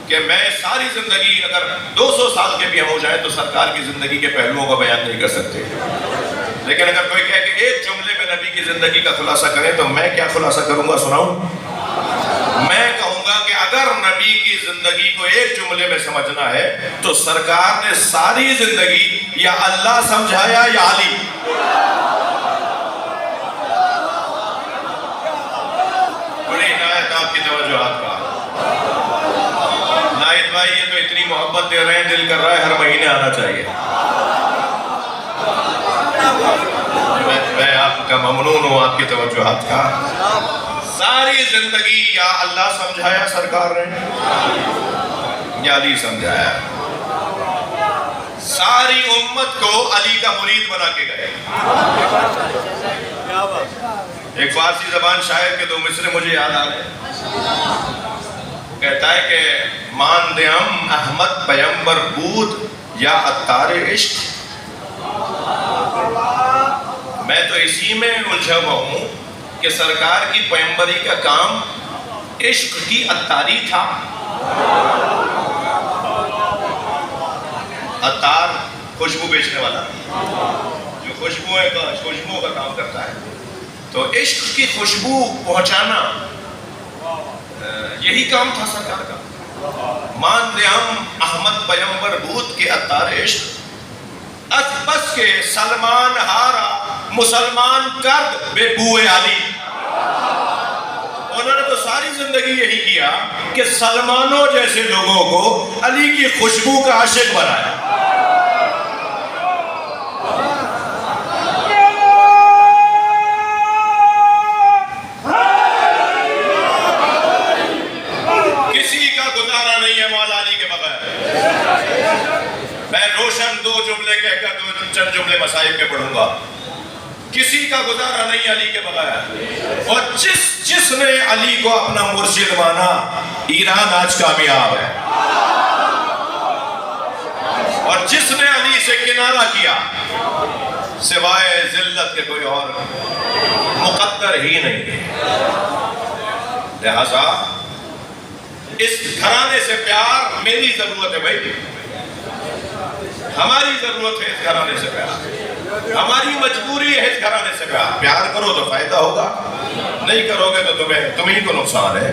کہ میں ساری زندگی اگر 200 سال کے بھی ہم ہو جائیں تو سرکار کی زندگی کے پہلوؤں کا بیان نہیں کر سکتے. لیکن اگر کوئی کہے کہ ایک جملے میں نبی کی زندگی کا خلاصہ کریں تو میں کیا خلاصہ کروں گا سناؤں؟ میں کہوں گا کہ اگر نبی کی زندگی کو ایک جملے میں سمجھنا ہے تو سرکار نے ساری زندگی یا اللہ سمجھایا یا علی. بڑی عنایت آپ کی توجہات کا. نائد بھائی یہ تو اتنی محبت دے رہے ہیں، دل کر رہا ہے ہر مہینے آنا چاہیے. میں آپ کا ممنون ہوں آپ کی توجہات کا. ساری زندگی یا اللہ سمجھایا سرکار نے یا علی سمجھایا. ساری امت کو علی کا مرید بنا کے گئے. ایک فارسی زبان شاعر کے 2 مصرے مجھے یاد آ رہے ہیں. وہ کہتا ہے کہ مان دے ہم احمد پیمبر بود یا عطار عشق. میں تو اسی میں الجھا ہوا ہوں کہ سرکار کی پیمبری کا کام عشق کی عطاری تھا. عطار خوشبو بیچنے والا جو خوشبو کا کام کرتا ہے، تو عشق کی خوشبو پہنچانا یہی کام تھا سرکار کا. مان دے ہم احمد پیمبر بود کے عطار عشق، از بس کے سلمان ہارا مسلمان کرد بے بوئے علی. انہوں نے تو ساری زندگی یہی کیا کہ سلمانوں جیسے لوگوں کو علی کی خوشبو کا عاشق بنایا. کسی کا گزارا نہیں ہے مولا علی کے بغیر. میں روشن 2 جملے کہہ کر 2 چند جملے مصائب کے پڑھوں گا. کسی کا گزارا نہیں علی کے بغیر. اور جس نے علی کو اپنا مرشد مانا ایران آج کامیاب ہے. اور جس نے علی سے کنارہ کیا سوائے ذلت کے کوئی اور مقدر ہی نہیں ہے. لہذا اس گھرانے سے پیار میری ضرورت ہے بھائی، ہماری ضرورت ہے اس گھرانے سے پیار. ہماری مجبوری ہے اس گھرانے سے پیار. پیار کرو تو فائدہ ہوگا، نہیں کرو گے تو تمہیں کو نقصان ہے.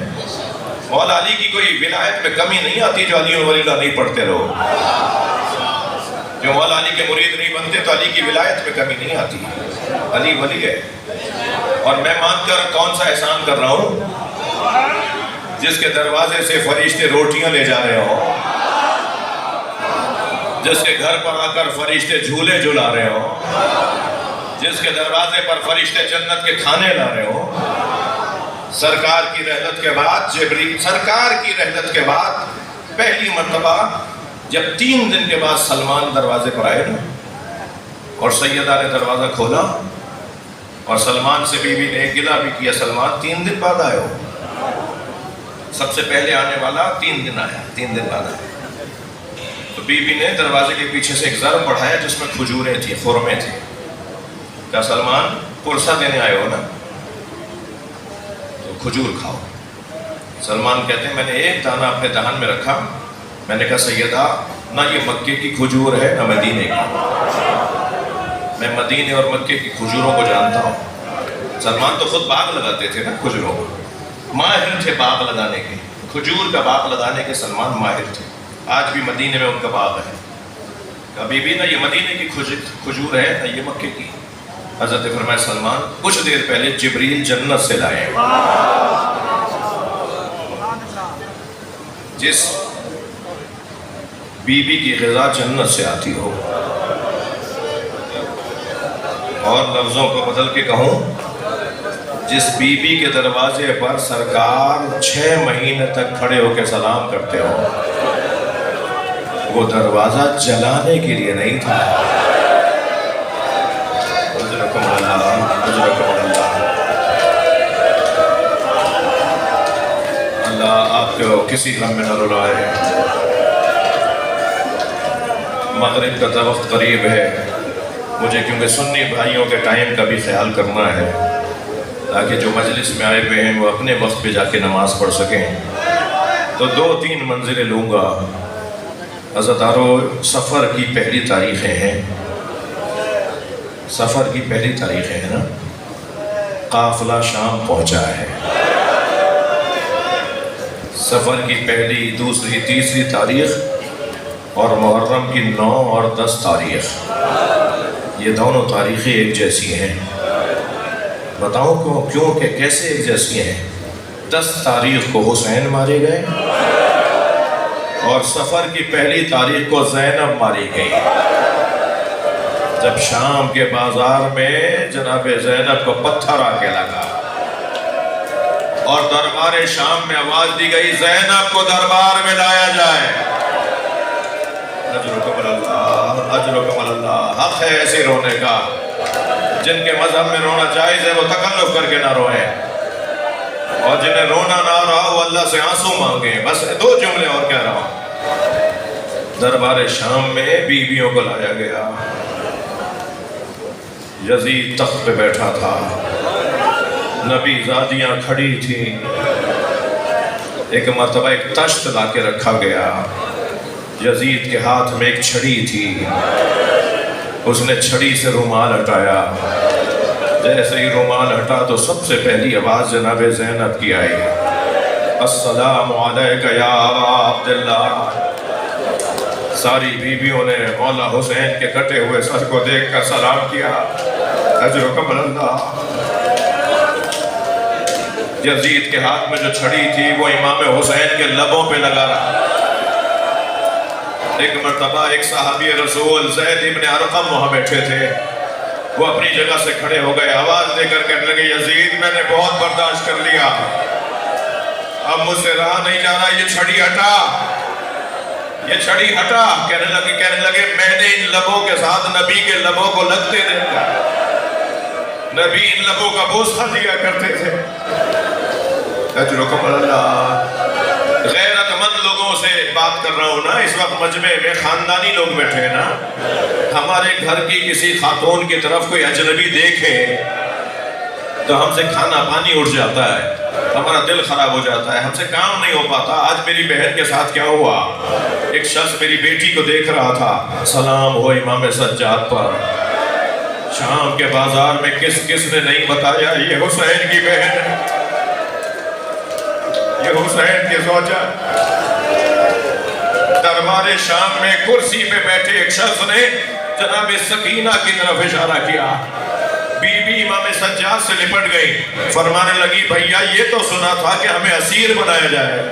مولا علی کی کوئی ولایت میں کمی نہیں آتی جو علی ولی اللہ نہیں پڑھتے رہو. جو مولا علی کے مرید نہیں بنتے تو علی کی ولایت میں کمی نہیں آتی. علی ولی ہے. اور میں مان کر کون سا احسان کر رہا ہوں؟ جس کے دروازے سے فرشتے روٹیاں لے جا رہے ہوں، جس کے گھر پر آ کر فرشتے جھولے جھلا رہے ہوں، جس کے دروازے پر فرشتے جنت کے کھانے لا رہے ہوں، سرکار کی رحلت کے بعد جبریل سرکار کی رحلت کے بعد پہلی مرتبہ جب 3 دن کے بعد سلمان دروازے پر آئے نا، اور سیدہ نے دروازہ کھولا اور سلمان سے بی بی نے گلہ بھی کیا، سلمان 3 دن بعد آئے ہو، سب سے پہلے آنے والا 3 دن آیا، 3 دن بعد آیا۔ تو بی بی نے دروازے کے پیچھے سے ایک ضرب بڑھایا جس میں کھجوریں تھیں، خرمیں تھیں، کہا سلمان پرسہ دینے آئے ہو نا، تو کھجور کھاؤ۔ سلمان کہتے ہیں میں نے ایک دانہ اپنے دہن میں رکھا، میں نے کہا سیدہ نہ یہ مکے کی کھجور ہے نہ مدینے کی، میں مدینے اور مکے کی کھجوروں کو جانتا ہوں۔ سلمان تو خود باغ لگاتے تھے نا کھجوروں کو، ماہر تھے باغ لگانے کے، کھجور کا باغ لگانے کے سلمان ماہر تھے۔ آج بھی مدینے میں ان کا باغ ہے۔ کبھی بھی نہ یہ مدینے کی کھجور ہے نہ یہ مکے کی۔ حضرت فرمائے سلمان کچھ دیر پہلے جبریل جنت سے لائے ہیں، جس بی بی کی غذا جنت سے آتی ہو، اور لفظوں کو بدل کے کہوں، جس بی بی کے دروازے پر سرکار 6 مہینے تک کھڑے ہو کے سلام کرتے ہو، وہ دروازہ جلانے کے لیے نہیں تھا۔ اجرکم اللہ، اجرکم اللہ۔ اللہ آپ کو کسی غم میں نہ رلائے۔ مغرب کا وقت قریب ہے، مجھے کیونکہ سنی بھائیوں کے ٹائم کا بھی خیال کرنا ہے، تاکہ جو مجلس میں آئے ہوئے ہیں وہ اپنے وقت پہ جا کے نماز پڑھ سکیں۔ تو 2-3 منزلیں لوں گا۔ عزتارو سفر کی پہلی تاریخیں ہیں، سفر کی پہلی تاریخیں ہیں نا، قافلہ شام پہنچا ہے۔ سفر کی پہلی، دوسری، تیسری تاریخ اور محرم کی 9 اور 10 تاریخ، یہ دونوں تاریخیں ایک جیسی ہیں۔ بتاؤں کیوں کہ کیسے ایک جیسی ہیں؟ 10 تاریخ کو حسین مارے گئے اور سفر کی پہلی تاریخ کو زینب ماری گئی۔ جب شام کے بازار میں جناب زینب کو پتھر آ کے لگا اور دربار شام میں آواز دی گئی زینب کو دربار میں لایا جائے، اجرکم اللہ، اجرکم اللہ۔ حق ہے ایسے رونے کا، جن کے مذہب میں رونا جائز ہے وہ تکلف کر کے نہ روئیں، اور جنہیں رونا نہ آ رہا وہ اللہ سے آنسو مانگیں۔ بس 2 جملے اور کہہ رہا ہوں۔ دربار شام میں بیویوں کو لایا گیا، یزید تخت پہ بیٹھا تھا، نبی زادیاں کھڑی تھیں، ایک مرتبہ ایک تشت لا کے رکھا گیا، یزید کے ہاتھ میں ایک چھڑی تھی، اس نے چھڑی سے رومال ہٹایا، جیسے ہی رومال ہٹا تو سب سے پہلی آواز جناب زینب کی آئی، السلام علیکہ یا ابا عبداللہ۔ ساری بیویوں نے مولا حسین کے کٹے ہوئے سر کو دیکھ کر سلام کیا، اجرکم اللہ۔ یزید کے ہاتھ میں جو چھڑی تھی وہ امام حسین کے لبوں پہ لگا رہا۔ ایک مرتبہ ایک صحابی رسول زید ابن ارقم وہاں بیٹھے تھے، وہ اپنی جگہ سے کھڑے ہو گئے، آواز دے کر کہنے لگے یزید میں نے بہت برداشت کر لیا، اب مجھ سے رہا نہیں جا رہا، یہ چھڑی ہٹا، یہ چھڑی ہٹا۔ کہنے لگے میں نے ان لبوں کے ساتھ نبی کے لبوں کو لگتے دیکھا، نبی ان لبوں کا بوسہ دیا کرتے تھے۔ اجرکم اللہ۔ غیرت مند لوگوں سے بات کر رہا ہوں نا، اس وقت مجمع میں خاندانی لوگ بیٹھے ہیں نا، ہمارے گھر کی کسی خاتون کی طرف کوئی اجنبی دیکھے تو ہم سے کھانا پانی اٹھ جاتا ہے، ہمارا دل خراب ہو جاتا ہے، ہم سے کام نہیں ہو پاتا۔ آج میری بہن کے ساتھ کیا ہوا، ایک شخص میری بیٹی کو دیکھ رہا تھا، سلام ہو امام سجاد پر۔ شام کے بازار میں کس نے نہیں بتایا یہ حسین کی بہن ہے، یہ حسین کی زوجہ۔ دربار شام میں کرسی پہ بیٹھے ایک شخص نے جناب سکینہ کی طرف اشارہ کیا، بی بی بیوی امام سجاد سے لپٹ گئی، فرمانے لگی بھیا یہ تو سنا تھا کہ ہمیں اسیر بنایا جائے،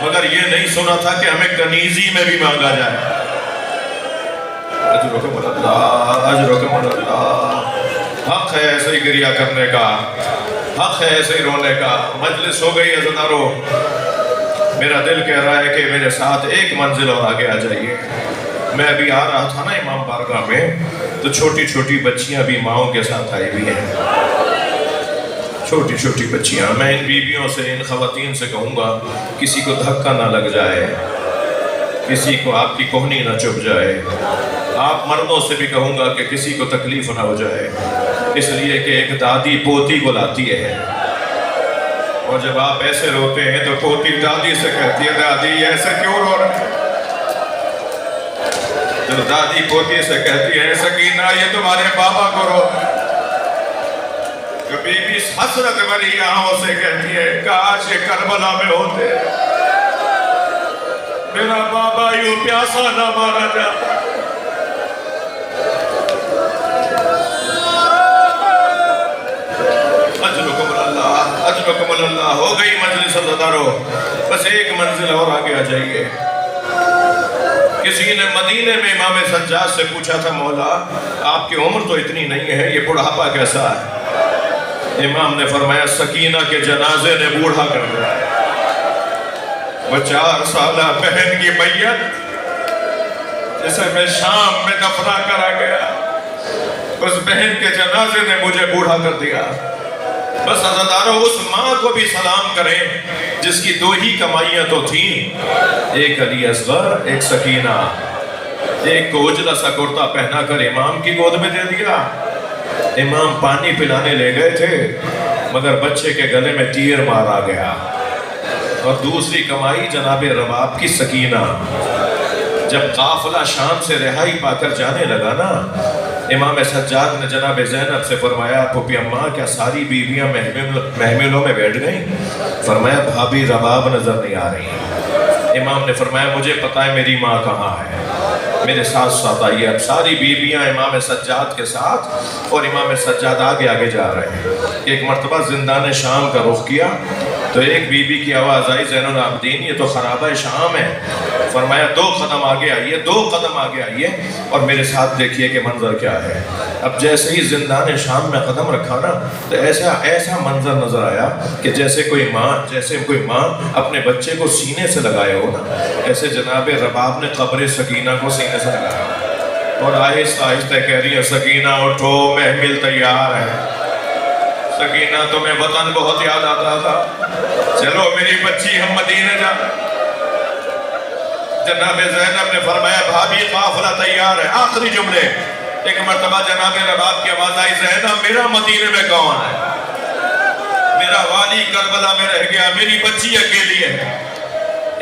مگر یہ نہیں سنا تھا کہ ہمیں کنیزی میں بھی مانگا جائے۔ اجرکم اللہ، اجرکم اللہ۔ حق ہے ایسے ہی گریہ کرنے کا، حق ہے ایسے ہی رونے کا۔ مجلس ہو گئی عزیزانو، میرا دل کہہ رہا ہے کہ میرے ساتھ ایک منزل اور آگے آ جائیے۔ میں ابھی آ رہا تھا نا امام بارگاہ میں، تو چھوٹی چھوٹی بچیاں بھی ماؤں کے ساتھ آئی ہوئی ہیں، چھوٹی چھوٹی بچیاں۔ میں ان بیویوں سے، ان خواتین سے کہوں گا کسی کو دھکا نہ لگ جائے، کسی کو آپ کی کوہنی نہ چبھ جائے۔ آپ مردوں سے بھی کہوں گا کہ کسی کو تکلیف نہ ہو جائے، اس لیے کہ ایک دادی پوتی کو لاتی ہے، اور جب آپ ایسے روتے ہیں تو پوتی دادی سے کہتی ہے دادی ایسے کیوں رو رہے ہیں؟ تو دادی پوتی سے کہتی ہے سکینہ یہ تمہارے بابا کو رو رہے ہیں۔ تو بی بی حسرت بھری آنکھوں سے کہتی ہے کاش یہ کربلا میں ہوتے، میرا بابا یوں پیاسا نہ مارا جاتا۔ اجرکم اللہ۔ ہو گئی مجلس عزیزانو، بس ایک منزل اور آگے آ جائیے۔ کسی نے مدینے میں امام سجاد سے پوچھا تھا مولا آپ کی عمر تو اتنی نہیں ہے، یہ بڑھاپا کیسا ہے؟ امام نے فرمایا سکینہ کے جنازے نے بوڑھا کر دیا۔ وہ 4 سالہ بہن کی میت جسے میں شام میں دفنا کرا گیا، اس بہن کے جنازے نے مجھے بوڑھا کر دیا۔ بس عزیزانو اس ماں کو بھی سلام کریں جس کی 2 ہی کمائیاں تو تھیں، ایک علی اصغر، ایک سکینہ۔ ایک کو اجلا سا کرتا پہنا کر امام کی گود میں دے دیا، امام پانی پلانے لے گئے تھے مگر بچے کے گلے میں تیر مارا گیا۔ اور دوسری کمائی جناب رباب کی سکینہ، جب قافلہ شام سے رہائی پا کر جانے لگا نا، امام سجاد نے جناب زینب سے فرمایا پھوپھی اماں کیا ساری بیویاں محملوں میں بیٹھ گئیں؟ فرمایا بھابی رباب نظر نہیں آ رہی۔ امام نے فرمایا مجھے پتا ہے میری ماں کہاں ہے، میرے ساتھ ساتھ آئیے۔ اب ساری بیویاں امام سجاد کے ساتھ، اور امام سجاد آگے آگے جا رہے ہیں۔ ایک مرتبہ زندان شام کا رخ کیا تو ایک بی بی کی آواز آئی زین العابدین یہ تو خرابہ شام ہے۔ فرمایا 2 قدم آگے آئیے، 2 قدم آگے آئیے اور میرے ساتھ دیکھیے کہ منظر کیا ہے۔ اب جیسے ہی زندان شام میں قدم رکھا نا تو ایسا منظر نظر آیا کہ جیسے کوئی ماں اپنے بچے کو سینے سے لگائے ہو نا، ایسے جناب رباب نے قبر سکینہ کو سینے سے لگایا اور آہستہ آہستہ کہہ رہی ہے سکینہ اٹھو محمل تیار ہے۔ سکینہ تمہیں وطن بہت یاد آتا تھا، چلو میری بچی ہم مدینے جا۔ جناب زینب نے فرمایا بھابی قافلہ تیار ہے۔ آخری جملے، ایک مرتبہ جناب رباب کی آواز آئی زینب میرا مدینے میں کون ہے؟ میرا والی کربلا میں رہ گیا، میری بچی اکیلی ہے۔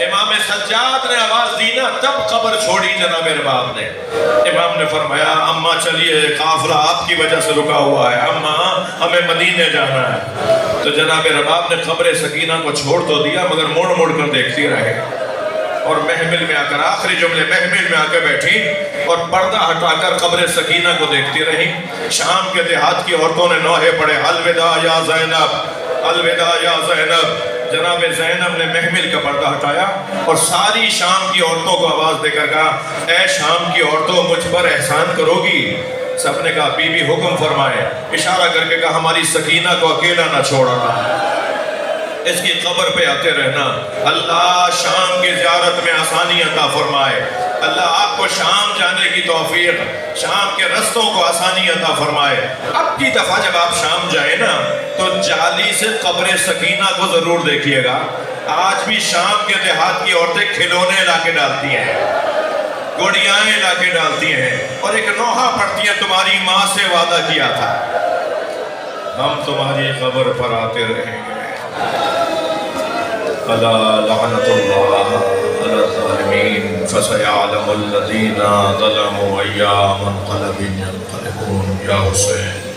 امام سجاد نے آواز دی نا تب قبر چھوڑی جناب رباب نے۔ امام نے فرمایا اماں چلیے قافلہ آپ کی وجہ سے رکا ہوا ہے، اماں ہمیں مدینے جانا ہے۔ تو جناب رباب نے قبر سکینہ کو چھوڑ تو دیا مگر مڑ مڑ کر دیکھتی رہے، اور محمل میں آ کر آخری جملے محمل میں آ کے بیٹھی اور پردہ ہٹا کر قبر سکینہ کو دیکھتی رہی۔ شام کے دیہات کی عورتوں نے نوحے پڑھے الوداع یا زینب، الوداع یا زینب۔ جناب زینب نے محمل کا پردہ ہٹایا اور ساری شام کی عورتوں کو آواز دے کر کہا اے شام کی عورتوں مجھ پر احسان کرو گی؟ سب نے کہا بی بی حکم فرمائے۔ اشارہ کر کے کہا ہماری سکینہ کو اکیلا نہ چھوڑنا، اس کی قبر پہ آتے رہنا۔ اللہ شام کی زیارت میں آسانی عطا فرمائے، اللہ آپ کو شام جانے کی توفیق، شام کے رستوں کو آسانی عطا فرمائے۔ اب کی دفعہ جب آپ شام جائیں نا تو جالی سے قبر سکینہ کو ضرور دیکھیے گا۔ آج بھی شام کے دیہات کی عورتیں کھلونے لا کے ڈالتی ہیں، گڑیاں لا کے ڈالتی ہیں اور ایک نوحہ پڑھتی ہیں تمہاری ماں سے وعدہ کیا تھا ہم تمہاری قبر پر آتے رہیں گے۔ الا لعنت اللہ علی الظالمین فسیعلم الذین ظلموا ای منقلب ینقلبون۔ یا حسین